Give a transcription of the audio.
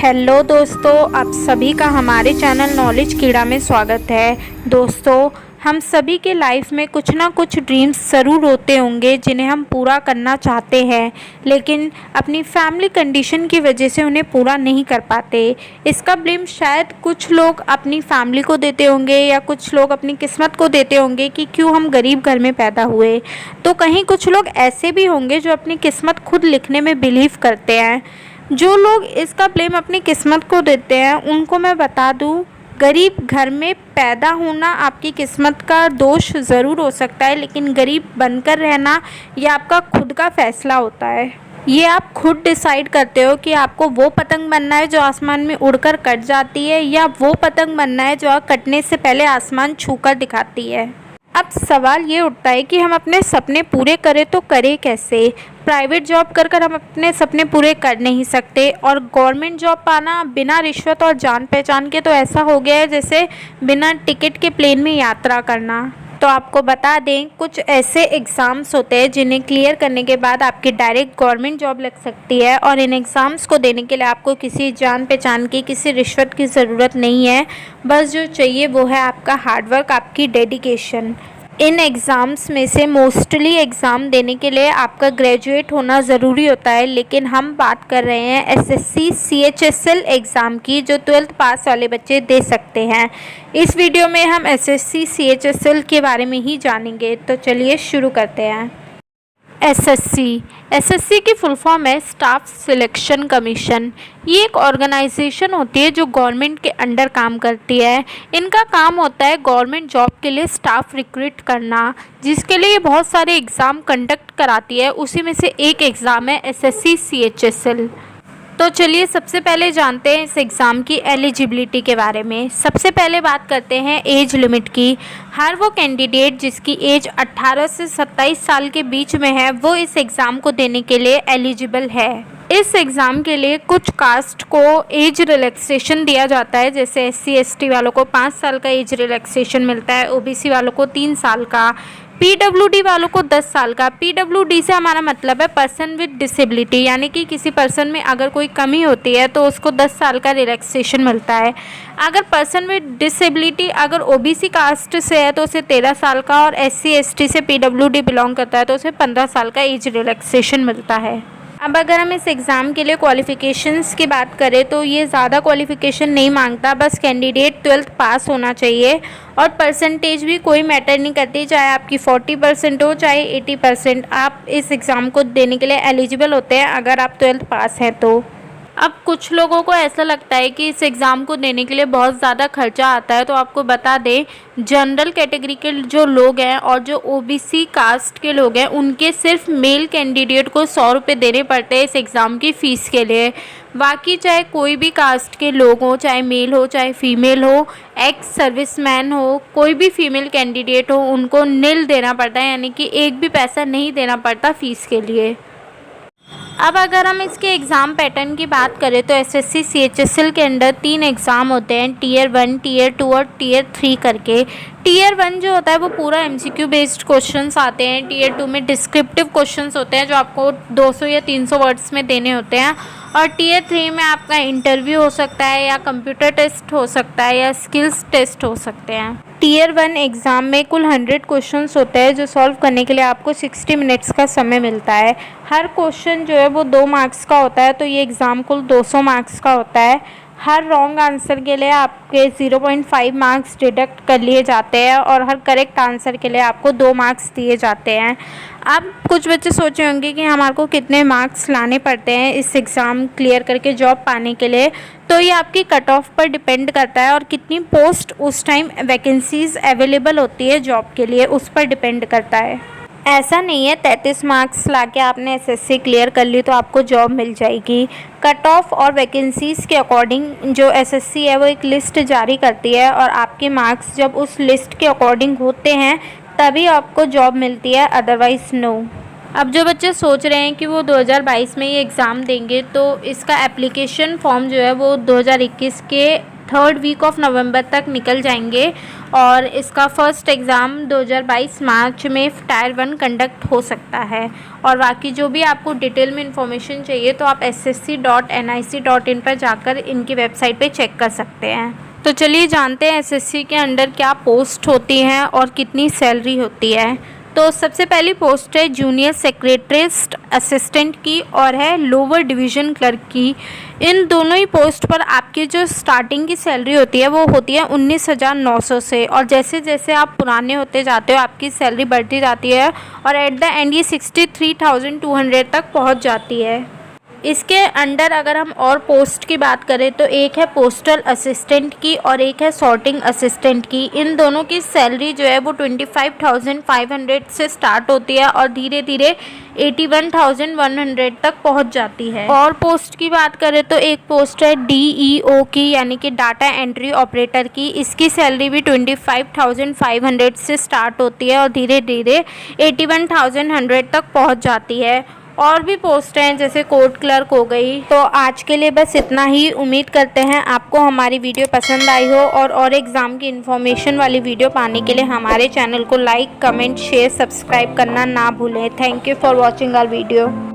Hello दोस्तों, आप सभी का हमारे चैनल नॉलेज कीड़ा में स्वागत है। दोस्तों, हम सभी के लाइफ में कुछ ना कुछ ड्रीम्स ज़रूर होते होंगे जिन्हें हम पूरा करना चाहते हैं, लेकिन अपनी फैमिली कंडीशन की वजह से उन्हें पूरा नहीं कर पाते। इसका ब्लेम शायद कुछ लोग अपनी फैमिली को देते होंगे या कुछ लोग अपनी किस्मत को देते होंगे कि क्यों हम गरीब घर में पैदा हुए। तो कहीं कुछ लोग ऐसे भी होंगे जो अपनी किस्मत खुद लिखने में बिलीव करते हैं। जो लोग इसका ब्लेम अपनी किस्मत को देते हैं उनको मैं बता दूं, गरीब घर में पैदा होना आपकी किस्मत का दोष ज़रूर हो सकता है, लेकिन गरीब बनकर रहना ये आपका खुद का फैसला होता है। ये आप खुद डिसाइड करते हो कि आपको वो पतंग बनना है जो आसमान में उड़कर कट जाती है, या वो पतंग बनना है जो कटने से पहले आसमान छूकर दिखाती है। अब सवाल ये उठता है कि हम अपने सपने पूरे करें तो करें कैसे। प्राइवेट जॉब कर हम अपने सपने पूरे कर नहीं सकते, और गवर्नमेंट जॉब पाना बिना रिश्वत और जान पहचान के तो ऐसा हो गया है जैसे बिना टिकट के प्लेन में यात्रा करना। तो आपको बता दें, कुछ ऐसे एग्ज़ाम्स होते हैं जिन्हें क्लियर करने के बाद आपकी डायरेक्ट गवर्नमेंट जॉब लग सकती है, और इन एग्ज़ाम्स को देने के लिए आपको किसी जान पहचान की, किसी रिश्वत की ज़रूरत नहीं है। बस जो चाहिए वो है आपका हार्डवर्क, आपकी डेडिकेशन। इन एग्ज़ाम्स में से मोस्टली एग्ज़ाम देने के लिए आपका ग्रेजुएट होना ज़रूरी होता है, लेकिन हम बात कर रहे हैं एसएससी सीएचएसएल एग्ज़ाम की, जो 12th पास वाले बच्चे दे सकते हैं। इस वीडियो में हम एसएससी सीएचएसएल के बारे में ही जानेंगे, तो चलिए शुरू करते हैं। एसएससी की फुल फॉर्म है स्टाफ सिलेक्शन कमीशन। ये एक ऑर्गेनाइजेशन होती है जो गवर्नमेंट के अंडर काम करती है। इनका काम होता है गवर्नमेंट जॉब के लिए स्टाफ रिक्रूट करना, जिसके लिए बहुत सारे एग्ज़ाम कंडक्ट कराती है। उसी में से एक एग्ज़ाम है एसएससी सीएचएसएल। तो चलिए सबसे पहले जानते हैं इस एग्ज़ाम की एलिजिबिलिटी के बारे में। सबसे पहले बात करते हैं एज लिमिट की। हर वो कैंडिडेट जिसकी एज 18 से 27 साल के बीच में है, वो इस एग्ज़ाम को देने के लिए एलिजिबल है। इस एग्ज़ाम के लिए कुछ कास्ट को एज रिलैक्सेशन दिया जाता है, जैसे SC ST वालों को 5 साल का एज रिलैक्सेशन मिलता है, OBC वालों को 3 साल का, PWD वालों को 10 साल का। PWD से हमारा मतलब है पर्सन विद डिसेबिलिटी, यानी कि किसी पर्सन में अगर कोई कमी होती है तो उसको 10 साल का रिलैक्सेशन मिलता है। अगर पर्सन विद डिसेबिलिटी अगर OBC कास्ट से है तो उसे 13 साल का, और SC ST से PWD बिलोंग करता है तो उसे 15 साल का एज रिलैक्सेशन मिलता है। अब अगर हम इस एग्ज़ाम के लिए क्वालिफ़िकेशंस की बात करें तो ये ज़्यादा क्वालिफ़िकेशन नहीं मांगता, बस कैंडिडेट 12th पास होना चाहिए, और परसेंटेज भी कोई मैटर नहीं करती, चाहे आपकी 40% हो चाहे 80%, आप इस एग्ज़ाम को देने के लिए एलिजिबल होते हैं अगर आप 12th पास हैं तो। अब कुछ लोगों को ऐसा लगता है कि इस एग्ज़ाम को देने के लिए बहुत ज़्यादा खर्चा आता है, तो आपको बता दें, जनरल कैटेगरी के जो लोग हैं और जो OBC कास्ट के लोग हैं, उनके सिर्फ मेल कैंडिडेट को 100 रुपये देने पड़ते हैं इस एग्ज़ाम की फ़ीस के लिए। बाकी चाहे कोई भी कास्ट के लोग हो, चाहे मेल हो चाहे फीमेल हो, एक्स सर्विसमैन हो, कोई भी फीमेल कैंडिडेट हो, उनको निल देना पड़ता है, यानी कि एक भी पैसा नहीं देना पड़ता फ़ीस के लिए। अब अगर हम इसके एग्ज़ाम पैटर्न की बात करें तो एसएससी सीएचएसएल के अंदर 3 एग्ज़ाम होते हैं, Tier 1, Tier 2 और Tier 3 करके। Tier 1 जो होता है वो पूरा MCQ बेस्ड क्वेश्चंस आते हैं। Tier 2 में डिस्क्रिप्टिव क्वेश्चंस होते हैं जो आपको 200 या 300 वर्ड्स में देने होते हैं, और Tier 3 में आपका इंटरव्यू हो सकता है, या कंप्यूटर टेस्ट हो सकता है, या स्किल्स टेस्ट हो सकते हैं। Tier 1 एग्ज़ाम में कुल 100 क्वेश्चंस होते हैं, जो सॉल्व करने के लिए आपको 60 मिनट्स का समय मिलता है। हर क्वेश्चन जो है वो 2 मार्क्स का होता है, तो ये एग्ज़ाम कुल 200 मार्क्स का होता है। हर रॉन्ग आंसर के लिए आपके 0.5 मार्क्स डिडक्ट कर लिए जाते हैं, और हर करेक्ट आंसर के लिए आपको 2 मार्क्स दिए जाते हैं। अब कुछ बच्चे सोचे होंगे कि हमारे को कितने मार्क्स लाने पड़ते हैं इस एग्ज़ाम क्लियर करके जॉब पाने के लिए। तो ये आपकी कट ऑफ पर डिपेंड करता है, और कितनी पोस्ट उस टाइम वैकेंसीज़ अवेलेबल होती है जॉब के लिए, उस पर डिपेंड करता है। ऐसा नहीं है 33 मार्क्स लाके आपने एसएससी क्लियर कर ली तो आपको जॉब मिल जाएगी। कट ऑफ और वैकेंसीज़ के अकॉर्डिंग जो एसएससी है वो एक लिस्ट जारी करती है, और आपके मार्क्स जब उस लिस्ट के अकॉर्डिंग होते हैं तभी आपको जॉब मिलती है, अदरवाइज़ नो। अब जो बच्चे सोच रहे हैं कि वो 2022 में ये एग्ज़ाम देंगे, तो इसका एप्लीकेशन फॉर्म जो है वो 2021 के 3rd वीक ऑफ नवंबर तक निकल जाएंगे और इसका फर्स्ट एग्ज़ाम 2022 मार्च में टायर 1 कंडक्ट हो सकता है। और बाकी जो भी आपको डिटेल में इंफॉर्मेशन चाहिए तो आप ssc.nic.in पर जाकर इनकी वेबसाइट पे चेक कर सकते हैं। तो चलिए जानते हैं एसएससी के अंडर क्या पोस्ट होती हैं और कितनी सैलरी होती है। तो सबसे पहली पोस्ट है जूनियर सेक्रेटरिस्ट असिस्टेंट की और है लोअर डिवीज़न क्लर्क की। इन दोनों ही पोस्ट पर आपकी जो स्टार्टिंग की सैलरी होती है वो होती है 19,900 से, और जैसे जैसे आप पुराने होते जाते हो आपकी सैलरी बढ़ती जाती है और एट द एंड ये 63,200 तक पहुंच जाती है। इसके अंडर अगर हम और पोस्ट की बात करें तो एक है पोस्टल असिस्टेंट की और एक है सॉर्टिंग असिस्टेंट की। इन दोनों की सैलरी जो है वो 25,500 से स्टार्ट होती है और धीरे धीरे 81,100 तक पहुंच जाती है। और पोस्ट की बात करें तो एक पोस्ट है DEO की, यानी कि डाटा एंट्री ऑपरेटर की। इसकी सैलरी भी 25,500 से स्टार्ट होती है और धीरे धीरे 81,100 तक पहुंच जाती है। और भी पोस्ट हैं जैसे कोर्ट क्लर्क हो गई। तो आज के लिए बस इतना ही। उम्मीद करते हैं आपको हमारी वीडियो पसंद आई हो और एग्ज़ाम की इन्फॉर्मेशन वाली वीडियो पाने के लिए हमारे चैनल को लाइक, कमेंट, शेयर, सब्सक्राइब करना ना भूलें। Thank you for watching our video.